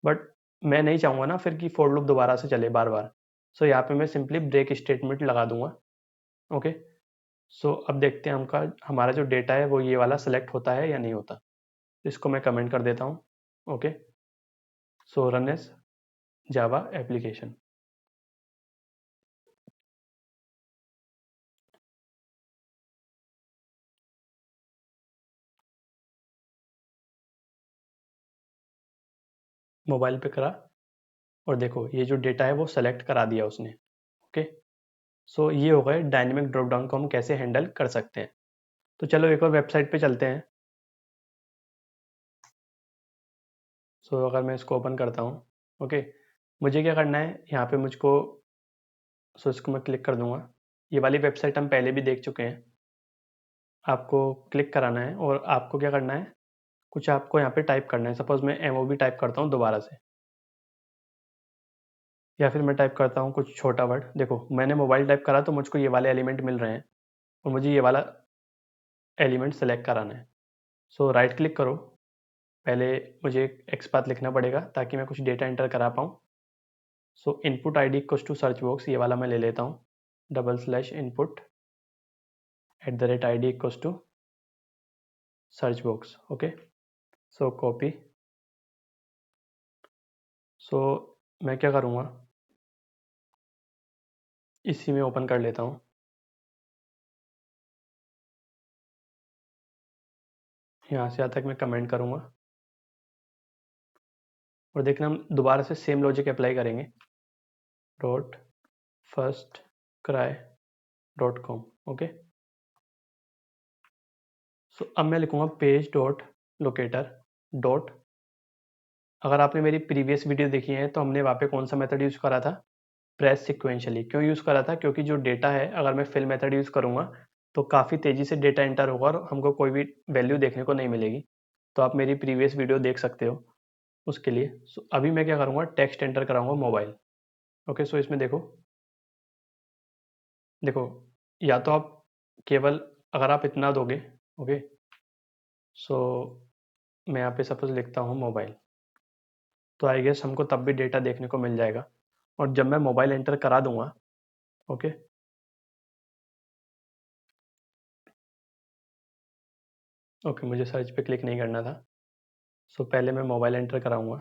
Speaker 1: बट मैं नहीं चाहूँगा ना फिर कि फॉर लूप दोबारा से चले बार बार। सो यहाँ पे मैं सिंपली ब्रेक स्टेटमेंट लगा दूंगा। ओके, सो अब देखते हैं हमारा जो डेटा है वो ये वाला सेलेक्ट होता है या नहीं होता। इसको मैं कमेंट कर देता हूँ। Okay, so run as Java application. Mobile पे करा, और देखो ये जो डेटा है वो सेलेक्ट करा दिया उसने। ओके, सो ये हो गए डायनेमिक ड्रॉप डाउन को हम कैसे हैंडल कर सकते हैं। तो चलो एक और वेबसाइट पे चलते हैं। सो अगर मैं इसको ओपन करता हूँ, ओके, मुझे क्या करना है, यहाँ पे मुझको, सो इसको मैं क्लिक कर दूंगा। ये वाली वेबसाइट हम पहले भी देख चुके हैं। आपको क्लिक कराना है और आपको क्या करना है, कुछ आपको यहाँ पे टाइप करना है। सपोज मैं MOB टाइप करता हूँ दोबारा से, या फिर मैं टाइप करता हूँ कुछ छोटा वर्ड। देखो मैंने मोबाइल टाइप करा तो मुझको ये वाले एलिमेंट मिल रहे हैं, और मुझे ये वाला एलिमेंट सेलेक्ट कराना है। सो राइट क्लिक करो, पहले मुझे एक्सपाथ लिखना पड़ेगा ताकि मैं कुछ डेटा एंटर करा पाऊँ। So input ID equals to search box, ये वाला मैं ले लेता हूँ, /input @ID equals to search box. Okay, so copy. So मैं क्या करूँगा, इसी में ओपन कर लेता हूँ। यहाँ से यहाँ तक मैं कमेंट करूँगा। और देखना हम दोबारा से सेम लॉजिक अप्लाई करेंगे, dot FirstCry dot com. Okay, so अब मैं लिखूंगा पेज डॉट लोकेटर डॉट, अगर आपने मेरी प्रीवियस वीडियो देखी है तो हमने वहाँ पे कौन सा मेथड यूज़ करा था, प्रेस सिक्वेंशली। क्यों यूज़ करा था, क्योंकि जो डेटा है अगर मैं फिल मेथड यूज़ करूँगा तो काफ़ी तेज़ी से डेटा एंटर होगा और हमको कोई भी वैल्यू देखने को नहीं मिलेगी। तो आप मेरी प्रीवियस वीडियो देख सकते हो उसके लिए। सो अभी मैं क्या करूँगा, टेक्स्ट एंटर कराऊंगा मोबाइल। ओके, सो इसमें देखो देखो, या तो आप केवल अगर आप इतना दोगे, ओके, सो मैं यहाँ पे सपोज लिखता हूँ मोबाइल, तो आई गेस हमको तब भी डेटा देखने को मिल जाएगा। और जब मैं मोबाइल एंटर करा दूंगा, ओके, ओके, मुझे सर्च पे क्लिक नहीं करना था। सो पहले मैं मोबाइल एंटर कराऊंगा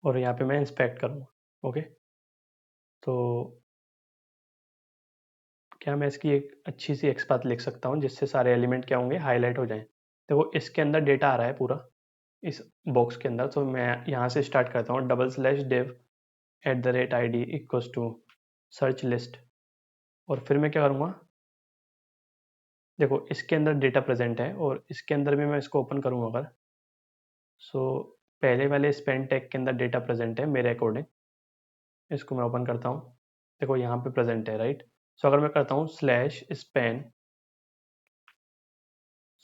Speaker 1: और यहाँ पे मैं इंस्पेक्ट करूँगा। ओके, तो क्या मैं इसकी एक अच्छी सी एक्सपाथ लिख सकता हूँ जिससे सारे एलिमेंट क्या होंगे, हाईलाइट हो जाएं। देखो इसके अंदर डेटा आ रहा है पूरा इस बॉक्स के अंदर, तो मैं यहाँ से स्टार्ट करता हूँ, double slash div at the rate I D equals to search list. और फिर मैं क्या करूँगा, देखो इसके अंदर डेटा प्रेजेंट है और इसके अंदर भी मैं इसको ओपन करूँगा अगर, सो पहले वाले स्पेन टैग के अंदर डेटा प्रेजेंट है मेरे अकॉर्डिंग। इसको मैं ओपन करता हूँ, देखो यहाँ पे प्रेजेंट है, राइट। सो अगर मैं करता हूँ slash span,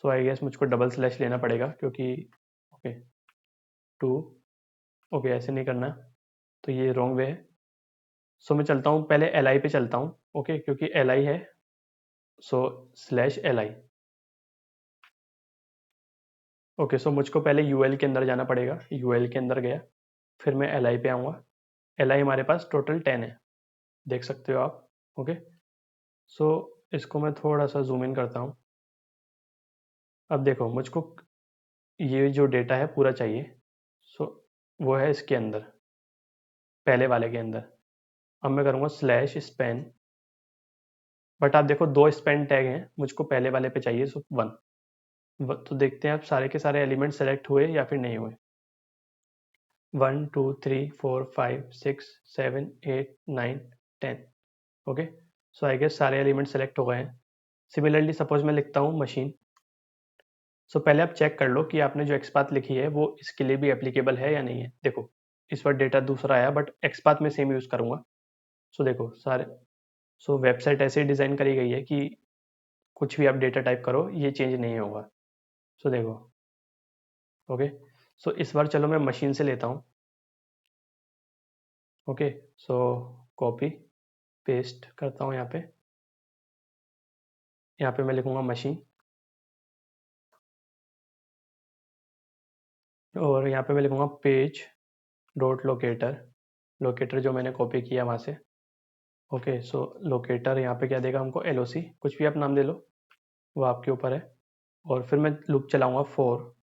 Speaker 1: so I guess मुझको डबल स्लैश लेना पड़ेगा क्योंकि, ओके, टू, ओके, ऐसे नहीं करना, तो ये रॉन्ग वे है। सो मैं चलता हूँ पहले एल आई पे चलता हूँ, ओके, क्योंकि एल आई है, सो स्लैश एल आई। ओके, सो मुझको पहले यू एल के अंदर जाना पड़ेगा, यू एल के अंदर गया, फिर मैं एल आई पे आऊँगा। एल आई हमारे पास टोटल 10 है, देख सकते हो आप। ओके, सो इसको मैं थोड़ा सा जूम इन करता हूँ। अब देखो मुझको ये जो डेटा है पूरा चाहिए, सो वो है इसके अंदर, पहले वाले के अंदर। अब मैं करूँगा स्लैश स्पेन, बट आप देखो दो स्पेन टैग हैं, मुझको पहले वाले पे चाहिए, सो वन। तो देखते हैं आप सारे के सारे एलिमेंट सेलेक्ट हुए या फिर नहीं हुए। 1 2 3 4 5 6 7 8 9 10। ओके, सो आई गेस सारे एलिमेंट सेलेक्ट हो गए हैं। सिमिलरली सपोज मैं लिखता हूँ मशीन। सो पहले आप चेक कर लो कि आपने जो एक्सपाथ लिखी है वो इसके लिए भी एप्लीकेबल है या नहीं है। देखो इस बार डेटा दूसरा आया बट एक्सपाथ में सेम यूज़ करूँगा। सो देखो सारे, सो वेबसाइट ऐसे ही डिज़ाइन करी गई है कि कुछ भी आप डेटा टाइप करो ये चेंज नहीं होगा। सो देखो, ओके, सो इस बार चलो मैं मशीन से लेता हूँ। ओके, सो कॉपी पेस्ट करता हूँ यहाँ पे मैं लिखूँगा मशीन, और यहाँ पे मैं लिखूँगा पेज डॉट लोकेटर, लोकेटर जो मैंने कॉपी किया वहाँ से। ओके, सो लोकेटर यहाँ पे क्या देगा हमको, एल ओ सी, कुछ भी आप नाम दे लो, वो आपके ऊपर है। और फिर मैं लूप चलाऊँगा for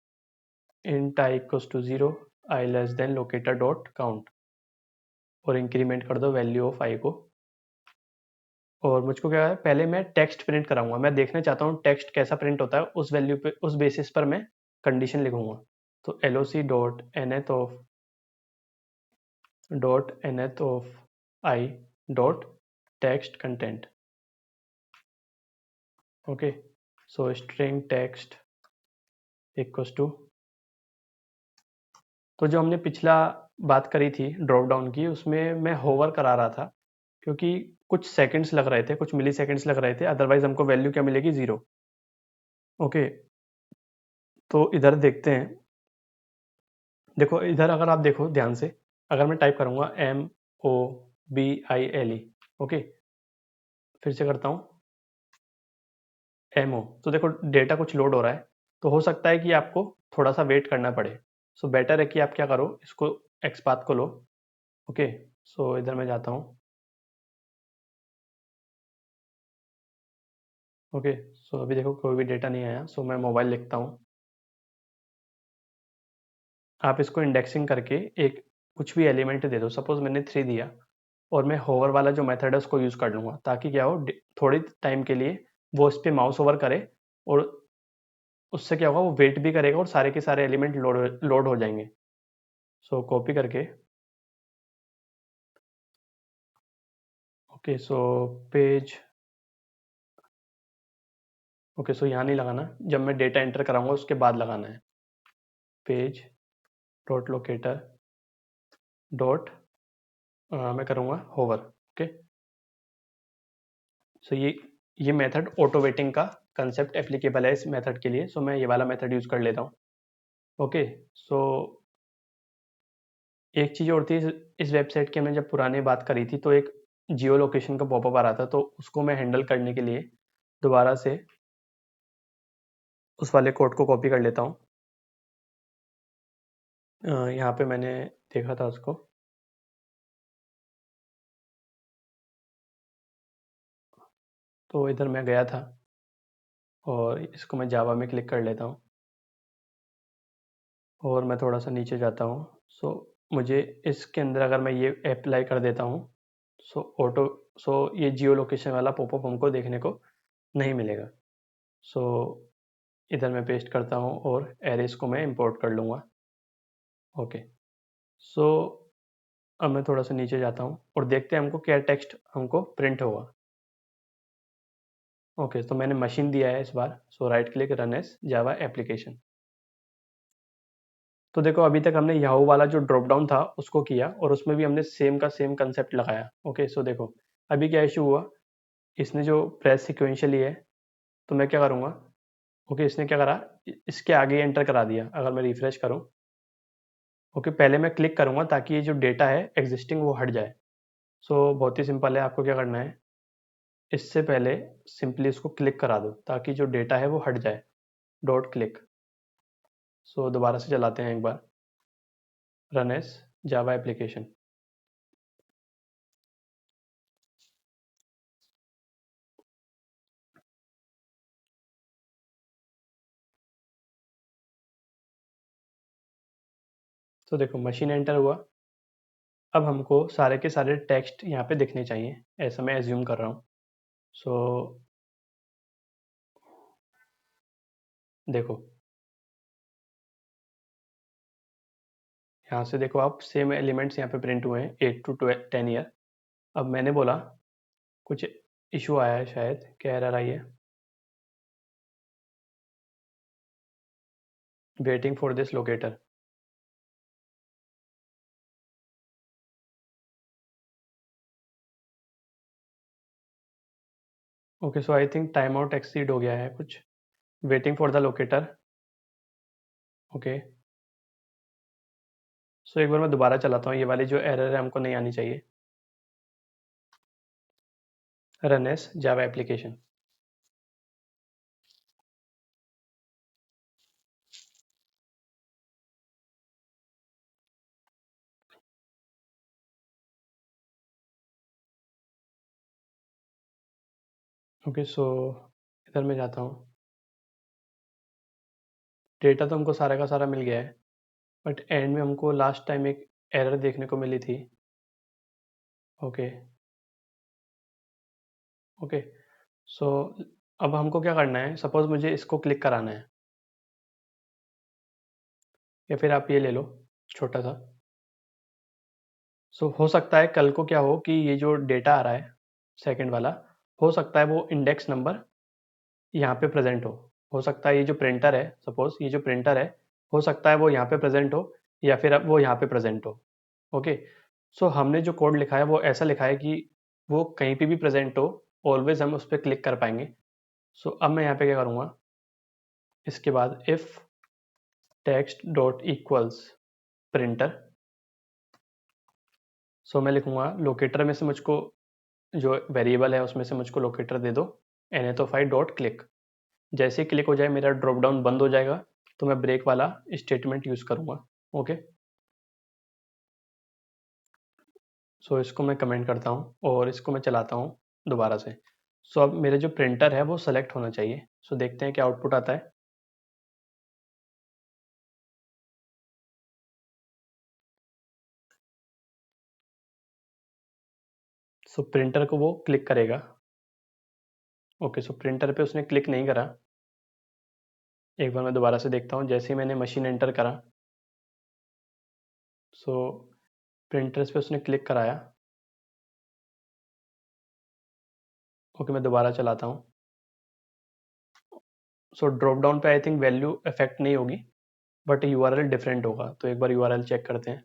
Speaker 1: int I equals to 0 I less than locator dot count, और इंक्रीमेंट कर दो वैल्यू ऑफ आई को। और मुझको क्या है, पहले मैं टेक्स्ट प्रिंट कराऊंगा, मैं देखना चाहता हूँ टेक्स्ट कैसा प्रिंट होता है, उस वैल्यू पे, उस बेसिस पर मैं कंडीशन लिखूंगा। तो L O C dot nth of I dot text content. Okay, so string text equals to, तो जो हमने पिछला बात करी थी ड्रॉप डाउन की, उसमें मैं होवर करा रहा था क्योंकि कुछ सेकंड्स लग रहे थे, कुछ मिली सेकंड्स लग रहे थे, अदरवाइज हमको वैल्यू क्या मिलेगी, 0। ओके, तो इधर देखते हैं, देखो इधर अगर आप देखो ध्यान से, अगर मैं टाइप करूंगा MOBILE, ओके, फिर से करता हूँ MO, तो देखो डेटा कुछ लोड हो रहा है, तो हो सकता है कि आपको थोड़ा सा वेट करना पड़े। सो बेटर है कि आप क्या करो, इसको एक्सपाथ को लो। ओके, सो इधर मैं जाता हूँ। ओके, सो अभी देखो कोई भी डेटा नहीं आया, सो मैं मोबाइल लिखता हूँ। आप इसको इंडेक्सिंग करके एक कुछ भी एलिमेंट दे दो, सपोज मैंने 3 दिया, और मैं होवर वाला जो मेथड है उसको यूज़ कर लूँगा, ताकि क्या हो, थोड़ी टाइम के लिए वो इस पर माउस ओवर करे और उससे क्या होगा, वो वेट भी करेगा और सारे के सारे एलिमेंट लोड हो जाएंगे। सो कॉपी करके, okay so page, okay so यहाँ नहीं लगाना, जब मैं डेटा एंटर कराऊंगा उसके बाद लगाना है। पेज डॉट लोकेटर डॉट, मैं करूँगा होवर, ओके। सो ये मेथड ऑटो वेटिंग का कंसेप्ट एप्लीकेबल है इस मेथड के लिए, सो मैं ये वाला मेथड यूज़ कर लेता हूँ, ओके। सो एक चीज़ और थी इस वेबसाइट की, हमने जब पुरानी बात करी थी तो एक जियो लोकेशन का पॉपअप आ रहा था, तो उसको मैं हैंडल करने के लिए दोबारा से उस वाले कोड को कॉपी कर लेता हूँ। यहाँ पे मैंने देखा था उसको, तो इधर मैं गया था और इसको मैं जावा में क्लिक कर लेता हूँ और मैं थोड़ा सा नीचे जाता हूँ। सो मुझे इसके अंदर अगर मैं ये अप्लाई कर देता हूँ, सो ये जियो लोकेशन वाला पॉपअप हमको देखने को नहीं मिलेगा। सो इधर मैं पेस्ट करता हूँ और एरेस को मैं इंपोर्ट कर लूँगा, ओके। सो अब मैं थोड़ा सा नीचे जाता हूँ और देखते हैं हमको क्या टेक्स्ट हमको प्रिंट होगा, ओके। तो मैंने मशीन दिया है इस बार, so right click run as Java application. तो देखो अभी तक हमने याहू वाला जो ड्रॉप डाउन था उसको किया और उसमें भी हमने सेम का सेम कंसेप्ट लगाया, ओके। सो देखो अभी क्या इशू हुआ, इसने जो प्रेस सिक्वेंशियली है, तो मैं क्या करूँगा, ओके। इसने क्या करा, इसके आगे एंटर करा दिया। अगर मैं रिफ्रेश करूँ, ओके, पहले मैं क्लिक करूँगा ताकि ये जो डेटा है एग्जिस्टिंग वो हट जाए। सो बहुत ही सिंपल है, आपको क्या करना है, इससे पहले सिंपली इसको क्लिक करा दो ताकि जो डेटा है वो हट जाए, डॉट क्लिक। सो दोबारा से चलाते हैं एक बार, रन एज जावा एप्लीकेशन। तो देखो मशीन एंटर हुआ, अब हमको सारे के सारे टेक्स्ट यहाँ पे दिखने चाहिए, ऐसा मैं एज्यूम कर रहा हूँ। सो देखो यहाँ से देखो आप, सेम एलिमेंट्स यहाँ पे प्रिंट हुए हैं, 8 to 10 ईयर। अब मैंने बोला कुछ इशू आया है, शायद क्या एरर आई है, waiting for this locator. Okay so I think time out exceed हो गया है कुछ, waiting for the locator, okay. So एक बार मैं दोबारा चलाता हूँ, ये वाली जो एरर है हमको नहीं आनी चाहिए। Run as Java application. Okay so इधर मैं जाता हूँ, डेटा तो हमको सारा का सारा मिल गया है, बट एंड में हमको लास्ट टाइम एक एरर देखने को मिली थी, ओके। ओके सो अब हमको क्या करना है, सपोज मुझे इसको क्लिक कराना है, या फिर आप ये ले लो छोटा सा। सो हो सकता है कल को क्या हो कि ये जो डेटा आ रहा है सेकंड वाला, हो सकता है वो इंडेक्स नंबर यहाँ पे प्रेजेंट हो सकता है ये जो प्रिंटर है, सपोज ये जो प्रिंटर है, हो सकता है वो यहाँ पे प्रेजेंट हो, या फिर अब वो यहाँ पे प्रेजेंट हो, ओके। सो हमने जो कोड लिखा है वो ऐसा लिखा है कि वो कहीं पे भी प्रेजेंट हो, ऑलवेज हम उस पर क्लिक कर पाएंगे। सो अब मैं यहाँ पे क्या करूँगा, इसके बाद if text dot equals printer, so मैं लिखूँगा लोकेटर में से मुझको जो वेरिएबल है उसमें से मुझको लोकेटर दे दो, nthofy डॉट क्लिक। जैसे ही क्लिक हो जाए मेरा ड्रॉप डाउन बंद हो जाएगा, तो मैं ब्रेक वाला स्टेटमेंट यूज़ करूँगा, ओके। सो इसको मैं कमेंट करता हूँ और इसको मैं चलाता हूँ दोबारा से। सो अब मेरे जो प्रिंटर है वो सेलेक्ट होना चाहिए, सो देखते हैं क्या आउटपुट आता है। सो प्रिंटर को वो क्लिक करेगा, ओके। सो प्रिंटर पे उसने क्लिक नहीं करा, एक बार मैं दोबारा से देखता हूँ। जैसे ही मैंने मशीन एंटर करा, सो प्रिंटर्स पे उसने क्लिक कराया। ओके, मैं दोबारा चलाता हूँ। सो ड्रॉप डाउन पे आई थिंक वैल्यू इफेक्ट नहीं होगी, बट यूआरएल डिफरेंट होगा। तो एक बार यूआरएल चेक करते हैं,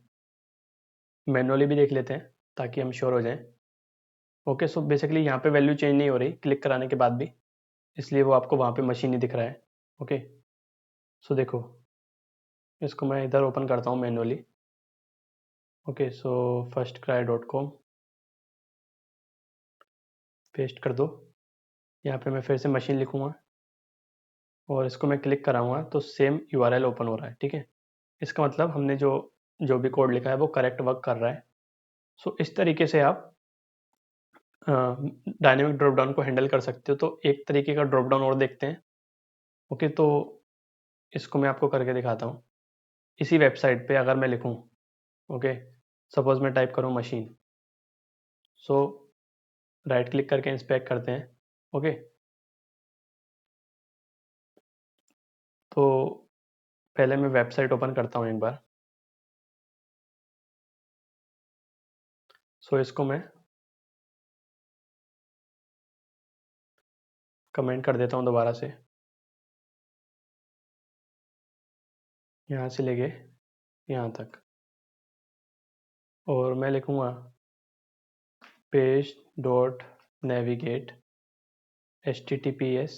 Speaker 1: मैनुअली भी देख लेते हैं ताकि हम श्योर हो जाएं। ओके, सो बेसिकली यहाँ पे वैल्यू चेंज नहीं हो रही क्लिक कराने के बाद भी, इसलिए वो आपको वहाँ पे मशीन ही दिख रहा है। ओके, सो देखो, इसको मैं इधर ओपन करता हूँ मैनुअली। ओके, सो firstcry.com पेस्ट कर दो। यहाँ पे मैं फिर से मशीन लिखूँगा और इसको मैं क्लिक कराऊंगा तो सेम यूआरएल ओपन हो रहा है। ठीक है, इसका मतलब हमने जो जो भी कोड लिखा है वो करेक्ट वर्क कर रहा है। सो इस तरीके से आप डायनेमिक ड्रॉप डाउन को हैंडल कर सकते हो। तो एक तरीके का ड्रॉप डाउन और देखते हैं। ओके, तो इसको मैं आपको करके दिखाता हूँ। इसी वेबसाइट पे अगर मैं लिखूँ, ओके, सपोज मैं टाइप करूँ मशीन, सो राइट क्लिक करके इंस्पेक्ट करते हैं। ओके, तो पहले मैं वेबसाइट ओपन करता हूँ एक बार। सो इसको मैं कमेंट कर देता हूँ दोबारा से, यहाँ से लेके यहाँ तक, और मैं लिखूँगा page dot navigate https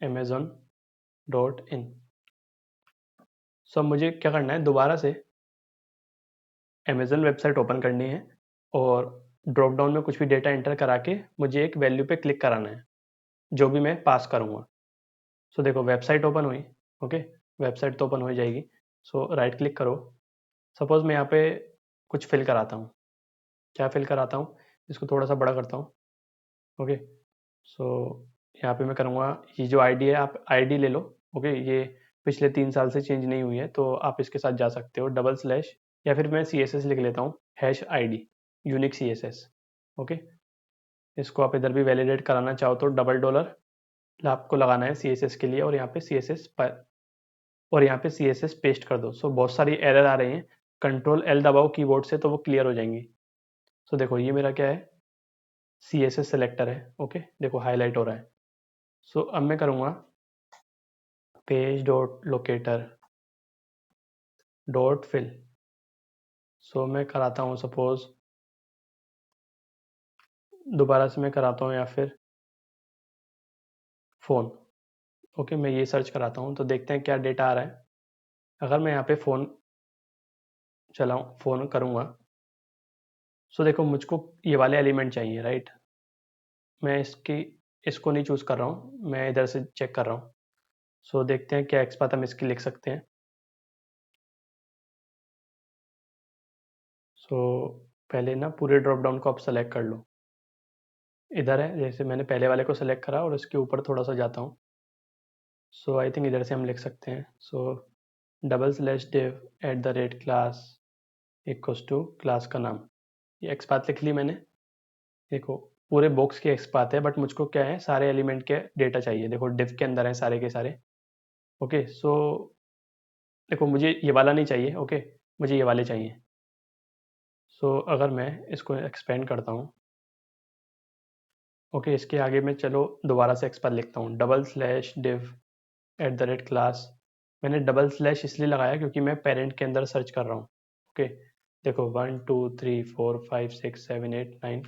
Speaker 1: amazon.in। सो मुझे क्या करना है, दोबारा से अमेज़न वेबसाइट ओपन करनी है और ड्रॉप डाउन में कुछ भी डेटा एंटर करा के मुझे एक वैल्यू पे क्लिक कराना है जो भी मैं पास करूँगा। सो देखो वेबसाइट ओपन हुई। ओके, वेबसाइट तो ओपन हो जाएगी। सो राइट क्लिक करो। सपोज मैं यहाँ पे कुछ फिल कराता हूँ। क्या फिल कराता हूँ, इसको थोड़ा सा बड़ा करता हूँ। ओके, सो यहाँ पे मैं करूँगा, ये जो आईडी है आप आईडी ले लो। ओके, ये पिछले 3 साल से चेंज नहीं हुई है तो आप इसके साथ जा सकते हो, डबल स्लैश, या फिर मैं CSS लिख लेता हूँ, hash ID, unique CSS। Okay, इसको आप इधर भी वैलिडेट कराना चाहो तो $, आपको लगाना है CSS के लिए, और यहाँ पे CSS पर, और यहाँ पे CSS पेस्ट कर दो। सो बहुत सारी एरर आ रही हैं, Ctrl+L दबाओ कीबोर्ड से तो वो क्लियर हो जाएंगी। सो देखो ये मेरा क्या है, CSS सेलेक्टर है। ओके, देखो हाईलाइट हो रहा है। सो अब मैं करूँगा page dot locator dot fill. So मैं कराता हूँ सपोज, दोबारा से मैं कराता हूँ, या फिर फ़ोन। ओके, मैं ये सर्च कराता हूँ तो देखते हैं क्या डेटा आ रहा है। अगर मैं यहाँ पे फ़ोन चलाऊँ, फ़ोन करूँगा, सो देखो मुझको ये वाले एलिमेंट चाहिए, राइट। मैं इसको नहीं चूज़ कर रहा हूँ, मैं इधर से चेक कर रहा हूँ। सो देखते हैं क्या एक्सपाथ हम इसकी लिख सकते हैं। सो पहले ना पूरे ड्रॉप डाउन को आप सेलेक्ट कर लो। इधर है, जैसे मैंने पहले वाले को सेलेक्ट करा और उसके ऊपर थोड़ा सा जाता हूँ। सो आई थिंक इधर से हम लिख सकते हैं। सो $div@class इक्वल्स टू क्लास का नाम। ये एक्सपाथ लिख ली मैंने। देखो पूरे बॉक्स की एक्सपाथ है, बट मुझको क्या है, सारे एलिमेंट के डेटा चाहिए। देखो डिव के अंदर है सारे के सारे। ओके, सो देखो मुझे ये वाला नहीं चाहिए। ओके, मुझे ये वाले चाहिए। सो अगर मैं इसको एक्सपेंड करता हूँ, ओके, इसके आगे मैं चलो दोबारा से एक्सपाथ लिखता हूँ, $div@class। मैंने डबल स्लैश इसलिए लगाया क्योंकि मैं पेरेंट के अंदर सर्च कर रहा हूँ। ओके, देखो 1 2 3 4 5 6 7 8 9,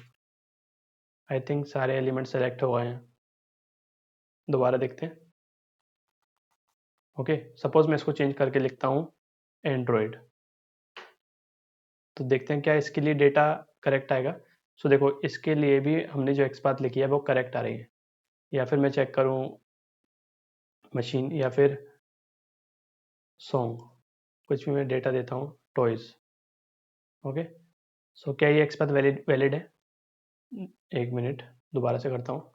Speaker 1: आई थिंक सारे एलिमेंट सेलेक्ट हो गए हैं। दोबारा देखते हैं। ओके, सपोज मैं इसको चेंज करके लिखता हूँ एंड्रॉयड, तो देखते हैं क्या इसके लिए डेटा करेक्ट आएगा। सो देखो इसके लिए भी हमने जो एक्सपाथ लिखी है वो करेक्ट आ रही है। या फिर मैं चेक करूँ मशीन, या फिर सॉन्ग, कुछ भी मैं डेटा देता हूँ टॉयज़। ओके, सो क्या ये एक्सपाथ वैलिड वैलिड है? एक मिनट, दोबारा से करता हूँ।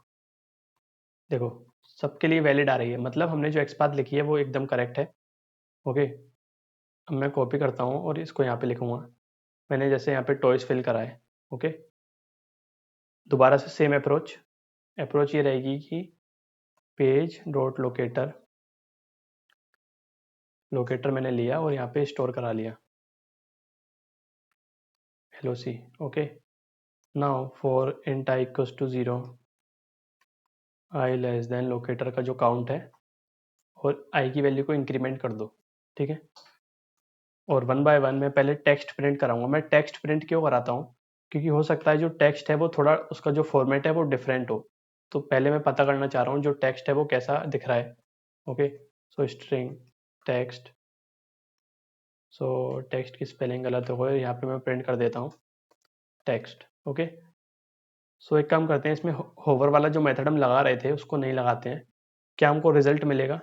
Speaker 1: देखो सबके लिए वैलिड आ रही है, मतलब हमने जो एक्सपाथ लिखी है वो एकदम करेक्ट है। ओके, अब मैं कॉपी करता हूँ और इसको यहाँ पे लिखूँगा। मैंने जैसे यहाँ पे टॉयज़ फिल करा है। ओके, दोबारा से सेम अप्रोच। अप्रोच ये रहेगी कि पेज डॉट लोकेटर लोकेटर मैंने लिया और यहाँ पे स्टोर करा लिया LOC। Okay, now for int i equals to 0, i less than locator का जो काउंट है और i की वैल्यू को इंक्रीमेंट कर दो, ठीक है। और वन बाय वन मैं पहले टेक्स्ट प्रिंट कराऊंगा। मैं टेक्स्ट प्रिंट क्यों कराता हूँ, क्योंकि हो सकता है जो टेक्स्ट है वो थोड़ा उसका जो फॉर्मेट है वो डिफरेंट हो, तो पहले मैं पता करना चाह रहा हूँ जो टेक्स्ट है वो कैसा दिख रहा है। ओके, सो स्ट्रिंग टेक्स्ट, सो टेक्स्ट की स्पेलिंग गलत हो गई, यहाँ पे मैं प्रिंट कर देता हूँ टेक्स्ट। ओके, सो एक काम करते हैं, इसमें होवर वाला जो मेथड हम लगा रहे थे उसको नहीं लगाते हैं, क्या हमको रिजल्ट मिलेगा।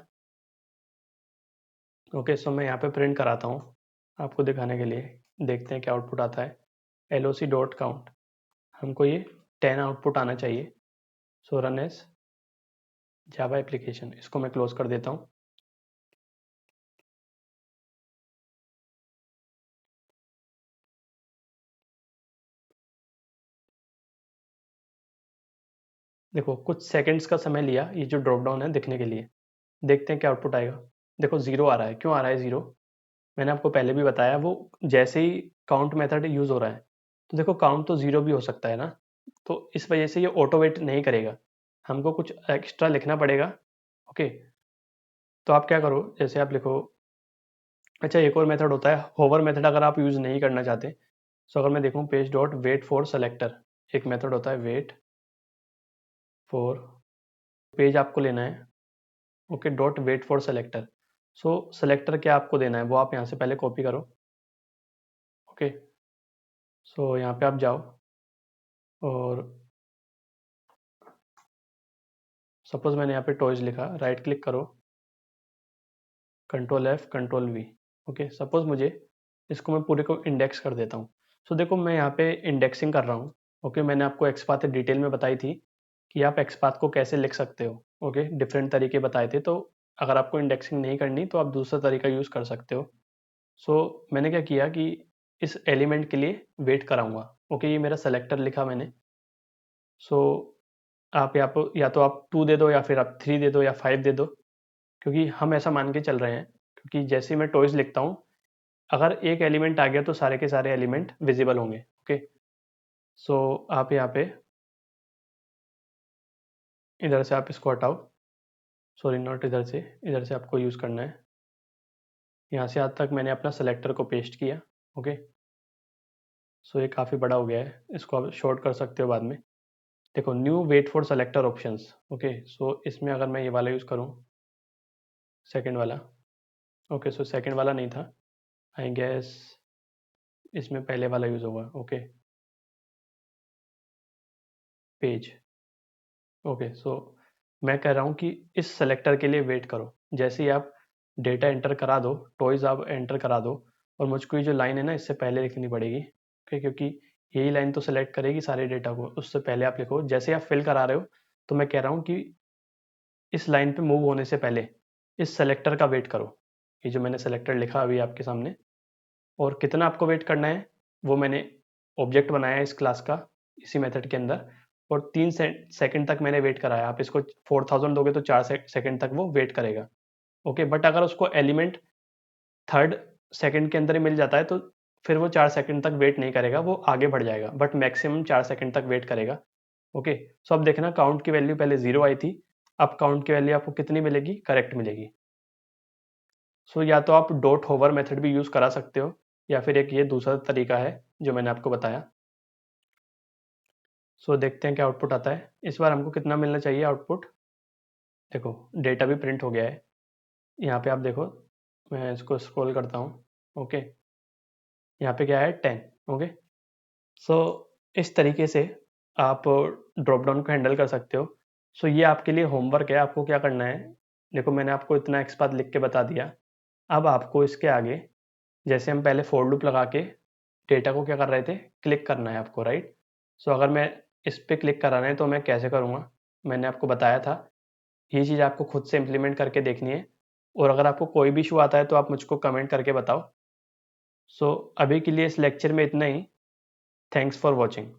Speaker 1: ओके, सो मैं यहाँ पे प्रिंट कराता हूँ आपको दिखाने के लिए, देखते हैं क्या आउटपुट आता है। LOC डॉट काउंट, हमको ये 10 आउटपुट आना चाहिए। सो रन एज जावा एप्लीकेशन, इसको मैं क्लोज कर देता हूँ। देखो कुछ सेकंड्स का समय लिया ये जो ड्रॉप डाउन है दिखने के लिए, देखते हैं क्या आउटपुट आएगा। देखो जीरो आ रहा है, क्यों आ रहा है जीरो, मैंने आपको पहले भी बताया, वो जैसे ही काउंट मेथड यूज हो रहा है तो देखो काउंट तो जीरो भी हो सकता है ना, तो इस वजह से ये ऑटो वेट नहीं करेगा, हमको कुछ एक्स्ट्रा लिखना पड़ेगा। ओके, तो आप क्या करो, जैसे आप लिखो, अच्छा एक और मेथड होता है होवर मेथड, अगर आप यूज नहीं करना चाहते, सो अगर मैं देखूँ page dot wait for selector, एक मेथड होता है वेट फॉर, पेज आपको लेना है। Okay, dot wait for selector, so selector क्या आपको देना है वो आप यहाँ से पहले कॉपी करो। ओके, सो यहाँ पे आप जाओ और सपोज मैंने यहाँ पे टॉयज लिखा, राइट क्लिक करो, control F control V। Okay, suppose मुझे इसको मैं पूरे को इंडेक्स कर देता हूँ। सो देखो मैं यहाँ पे इंडेक्सिंग कर रहा हूँ। ओके, मैंने आपको एक्सपाथ डिटेल में बताई थी कि आप एक्सपाथ को कैसे लिख सकते हो। ओके, डिफरेंट तरीके बताए थे, तो अगर आपको इंडेक्सिंग नहीं करनी तो आप दूसरा तरीका यूज़ कर सकते हो। सो मैंने क्या किया कि इस एलिमेंट के लिए वेट कराऊंगा। ओके, ये मेरा सेलेक्टर लिखा मैंने। सो आप यहाँ पर या तो आप 2 दे दो या फिर आप 3 दे दो या 5 दे दो, क्योंकि हम ऐसा मान के चल रहे हैं, क्योंकि जैसे ही मैं टॉयज लिखता हूँ अगर एक एलिमेंट आ गया तो सारे के सारे एलिमेंट विजिबल होंगे। ओके, सो आप यहाँ पे इधर से आप इसको हटाओ, सॉरी नॉट इधर से आपको यूज़ करना है। यहाँ से आज तक मैंने अपना सेलेक्टर को पेस्ट किया। ओके, सो ये काफ़ी बड़ा हो गया है, इसको आप शॉर्ट कर सकते हो बाद में। देखो new wait for selector options. Okay, so इसमें अगर मैं ये वाला यूज़ करूँ, सेकंड वाला, ओके, सो सेकंड वाला नहीं था, आई गेस इसमें पहले वाला यूज़ होगा। Okay, page. ओके, सो मैं कह रहा हूँ कि इस सेलेक्टर के लिए वेट करो, जैसे ही आप डेटा एंटर करा दो, टॉयज आप एंटर करा दो, और मुझको ये जो लाइन है ना इससे पहले लिखनी पड़ेगी। ओके, क्योंकि यही लाइन तो सेलेक्ट करेगी सारे डेटा को, उससे पहले आप लिखो। जैसे आप फिल करा रहे हो तो मैं कह रहा हूँ कि इस लाइन पे मूव होने से पहले इस सेलेक्टर का वेट करो, ये जो मैंने सेलेक्टर लिखा अभी आपके सामने। और कितना आपको वेट करना है वो मैंने ऑब्जेक्ट बनाया है इस क्लास का, इसी मेथड के अंदर, और 3 सेकंड तक मैंने वेट कराया। आप इसको 4000 दोगे तो 4 सेकंड तक वो वेट करेगा। ओके, बट अगर उसको एलिमेंट थर्ड सेकंड के अंदर ही मिल जाता है तो फिर वो 4 सेकंड तक वेट नहीं करेगा, वो आगे बढ़ जाएगा, बट मैक्सिमम 4 सेकंड तक वेट करेगा। ओके, सो अब देखना काउंट की वैल्यू पहले 0 आई थी, अब काउंट की वैल्यू आपको कितनी मिलेगी, करेक्ट मिलेगी। सो या तो आप डॉट होवर मेथड भी यूज़ करा सकते हो, या फिर एक ये दूसरा तरीका है जो मैंने आपको बताया। सो देखते हैं क्या आउटपुट आता है। इस बार हमको कितना मिलना चाहिए आउटपुट। देखो डेटा भी प्रिंट हो गया है, यहाँ पे आप देखो, मैं इसको स्क्रॉल करता हूँ। ओके, यहाँ पे क्या है 10। ओके, सो इस तरीके से आप ड्रॉप डाउन को हैंडल कर सकते हो। सो ये आपके लिए होमवर्क है, आपको क्या करना है। देखो मैंने आपको इतना एक्सपाथ लिख के बता दिया, अब आपको इसके आगे, जैसे हम पहले फॉर लूप लगा के डेटा को क्या कर रहे थे, क्लिक करना है आपको, राइट। सो अगर मैं इस पे क्लिक कराना है तो मैं कैसे करूँगा, मैंने आपको बताया था, ये चीज़ आपको खुद से इम्प्लीमेंट करके देखनी है। और अगर आपको कोई भी इशू आता है तो आप मुझको कमेंट करके बताओ। सो अभी के लिए इस लेक्चर में इतना ही। Thanks for watching.